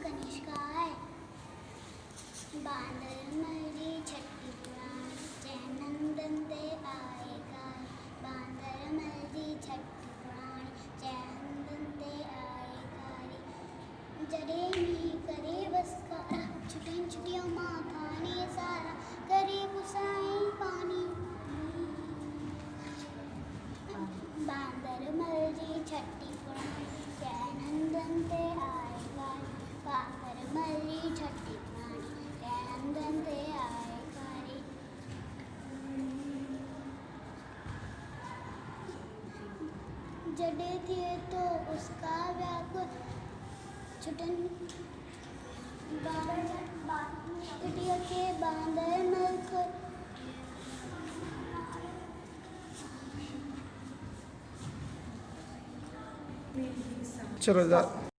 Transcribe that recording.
कनिष्का है। बांदर मरी छठी पुराण जय नंदन ते आएगा। बांदर मरी छठी पुराण जय नंदन ते आएगा। जड़े नी करे बसकारा छुटन छुटियों माथा ने सारा करे पुसाई पानी। बांदर मरी छठी पुराण जय नंदन ते आएगा। बांदर मरी छठी पुराण जय नंदन ते आएगा रे। जड़े थे तो उसका व्याकुल छुटन कुटिया के बांदर मरकर। चलो जा।